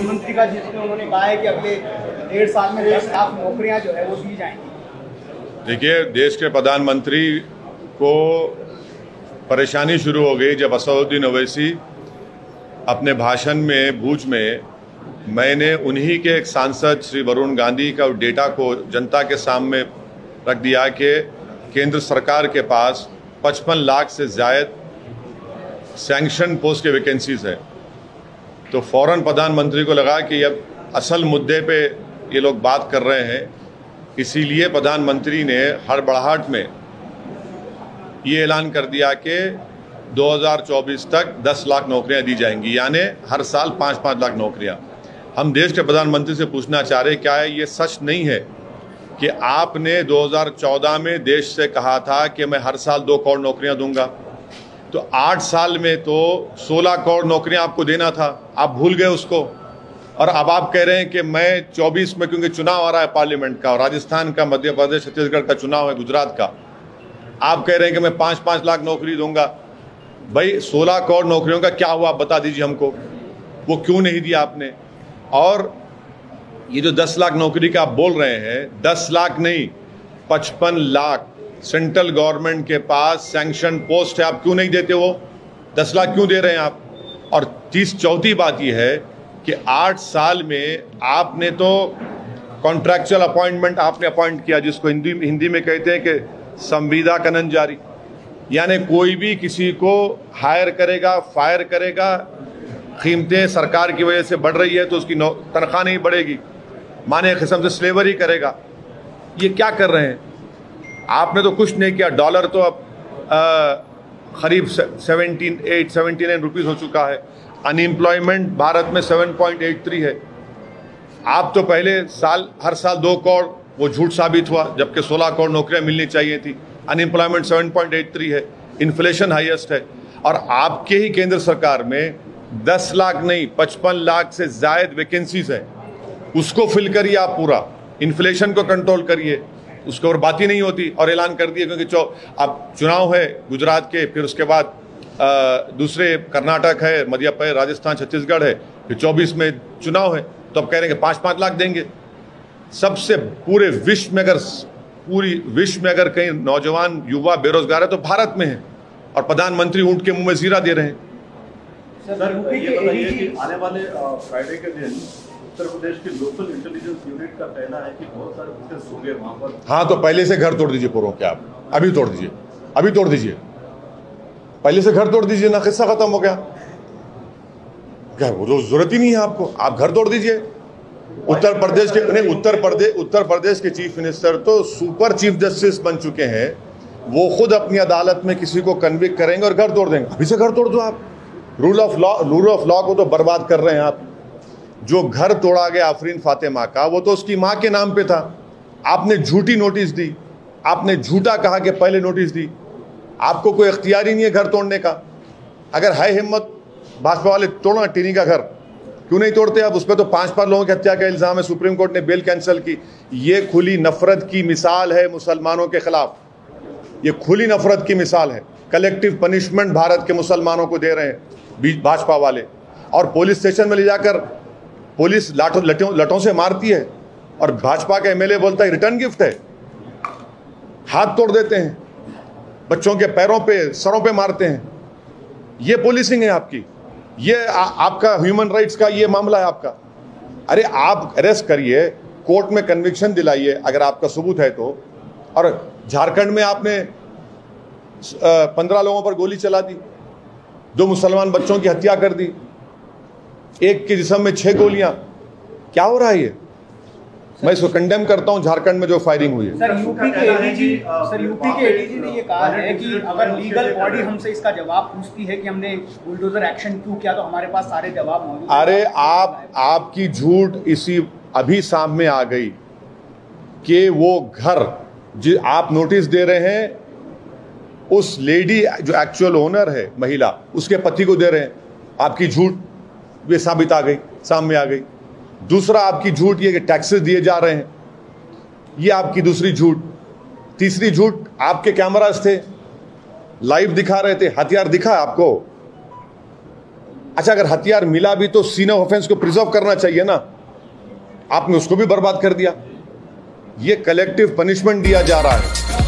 प्रधानमंत्री का, जिसमें उन्होंने कहा है कि अगले 1.5 साल में 10 लाख नौकरियां जो है वो दी जाएंगी। देखिए, देश के प्रधानमंत्री को परेशानी शुरू हो गई जब असदुद्दीन ओवैसी अपने भाषण में भूज में मैंने उन्हीं के एक सांसद श्री वरुण गांधी का डेटा को जनता के सामने रख दिया कि केंद्र सरकार के पास 55 लाख से ज़्यादा सैंक्शन पोस्ट के वैकेंसीज है। तो फौरन प्रधानमंत्री को लगा कि अब असल मुद्दे पे ये लोग बात कर रहे हैं, इसीलिए प्रधानमंत्री ने हड़बड़ाहट में ये ऐलान कर दिया कि 2024 तक 10 लाख नौकरियां दी जाएंगी, यानी हर साल 5-5 लाख नौकरियां। हम देश के प्रधानमंत्री से पूछना चाह रहे क्या है ये सच नहीं है कि आपने 2014 में देश से कहा था कि मैं हर साल 2 करोड़ नौकरियां दूंगा, तो 8 साल में तो 16 करोड़ नौकरियां आपको देना था, आप भूल गए उसको। और अब आप कह रहे हैं कि मैं 24 में, क्योंकि चुनाव आ रहा है पार्लियामेंट का, और राजस्थान का, मध्य प्रदेश, छत्तीसगढ़ का चुनाव है, गुजरात का, आप कह रहे हैं कि मैं 5-5 लाख नौकरी दूंगा। भाई 16 करोड़ नौकरियों का क्या हुआ, आप बता दीजिए हमको, वो क्यों नहीं दिया आपने। और ये जो 10 लाख नौकरी का आप बोल रहे हैं, 10 लाख नहीं 55 लाख सेंट्रल गवर्नमेंट के पास सैंक्शन पोस्ट है, आप क्यों नहीं देते? वो 10 लाख क्यों दे रहे हैं आप? और चौथी बात यह है कि 8 साल में आपने तो कॉन्ट्रैक्चुअल अपॉइंटमेंट आपने अपॉइंट किया, जिसको हिंदी में कहते हैं कि संविदा कनन जारी, यानी कोई भी किसी को हायर करेगा, फायर करेगा, कीमतें सरकार की वजह से बढ़ रही है तो उसकी तनख्वाह नहीं बढ़ेगी, माने किस्म से स्लेवरी करेगा। ये क्या कर रहे हैं? आपने तो कुछ नहीं किया। डॉलर तो अब करीब 79 रुपीज़ हो चुका है। अनएम्प्लॉयमेंट भारत में 7.83 है। आप तो पहले हर साल 2 करोड़, वो झूठ साबित हुआ, जबकि 16 करोड़ नौकरियां मिलनी चाहिए थी। अनएम्प्लॉयमेंट 7.83 है, इन्फ्लेशन हाईएस्ट है। और आपके ही केंद्र सरकार में 10 लाख नहीं 55 लाख से ज़्यादा वैकेंसीज है, उसको फिल करिए आप पूरा, इन्फ्लेशन को कंट्रोल करिए, उसके और बात ही नहीं होती। और ऐलान कर दिए, क्योंकि अब चुनाव है गुजरात के, फिर उसके बाद दूसरे कर्नाटक है, मध्य प्रदेश, राजस्थान, छत्तीसगढ़ है, फिर 24 में चुनाव है, तो अब कह रहे हैं कि 5-5 लाख देंगे। सबसे पूरे विश्व में अगर कहीं नौजवान युवा बेरोजगार है तो भारत में है, और प्रधानमंत्री ऊंट के मुंह में जीरा दे रहे हैं। सर, ये बताइए कि आने वाले फ्राइडे के दिन उत्तर प्रदेश की लोकल इंटेलिजेंस यूनिट का कहना है कि बहुत सारे केस हो गए वहां पर। हाँ, तो पहले से घर तोड़ दीजिए पूर्व के, आप अभी तोड़ दीजिए, अभी तोड़ दीजिए, पहले से घर तोड़ दीजिए ना, किस्सा खत्म हो गया। क्या वो जरूरत ही नहीं है आपको, आप घर तोड़ दीजिए। उत्तर प्रदेश के चीफ मिनिस्टर तो सुपर चीफ जस्टिस बन चुके हैं, वो खुद अपनी अदालत में किसी को कन्विक्ट करेंगे और घर तोड़ देंगे। अभी से घर तोड़ दो आप। रूल ऑफ लॉ को तो बर्बाद कर रहे हैं आप। जो घर तोड़ा गया आफरीन फातिमा का, वो तो उसकी माँ के नाम पे था। आपने झूठी नोटिस दी, आपने झूठा कहा कि पहले नोटिस दी। आपको कोई इख्तियार ही नहीं है घर तोड़ने का। अगर है हिम्मत भाजपा वाले, तोड़ना टिनी का घर, क्यों नहीं तोड़ते आप? उस पर तो 5 लोगों की हत्या का इल्ज़ाम है, सुप्रीम कोर्ट ने बेल कैंसिल की। ये खुली नफरत की मिसाल है मुसलमानों के खिलाफ, ये खुली नफरत की मिसाल है। कलेक्टिव पनिशमेंट भारत के मुसलमानों को दे रहे हैं भाजपा वाले, और पुलिस स्टेशन में ले जाकर पुलिस लठों से मारती है, और भाजपा का एमएलए बोलता है रिटर्न गिफ्ट है। हाथ तोड़ देते हैं, बच्चों के पैरों पे, सरों पे मारते हैं। ये पुलिसिंग है आपकी, ये आपका ह्यूमन राइट्स का ये मामला है आपका। अरे आप अरेस्ट करिए, कोर्ट में कन्विक्शन दिलाइए अगर आपका सबूत है तो। और झारखंड में आपने 15 लोगों पर गोली चला दी, 2 मुसलमान बच्चों की हत्या कर दी, एक के जिस्म में 6 गोलियां। क्या हो रहा है ये? मैं इसको कंडेम करता हूं, झारखंड में जो फायरिंग हुई है। सर, यूपी के एडीजी ने ये कहा है कि अगर लीगल बॉडी हमसे इसका जवाब पूछती है कि हमने बुलडोजर एक्शन क्यों किया, तो हमारे पास सारे जवाब मौजूद हैं। अरे आपकी झूठ इसी अभी सामने आ गई कि वो घर जो आप नोटिस दे रहे हैं, उस लेडी जो एक्चुअल ओनर है महिला, उसके पति को दे रहे हैं। आपकी झूठ ये साबित आ गई, सामने आ गई। दूसरा आपकी झूठ ये कि टैक्सेस दिए जा रहे हैं, ये आपकी दूसरी झूठ। तीसरी झूठ, आपके कैमरास थे, लाइव दिखा रहे थे, हथियार दिखा आपको। अच्छा, अगर हथियार मिला भी तो सीन ऑफ ऑफेंस को प्रिजर्व करना चाहिए ना, आपने उसको भी बर्बाद कर दिया। ये कलेक्टिव पनिशमेंट दिया जा रहा है।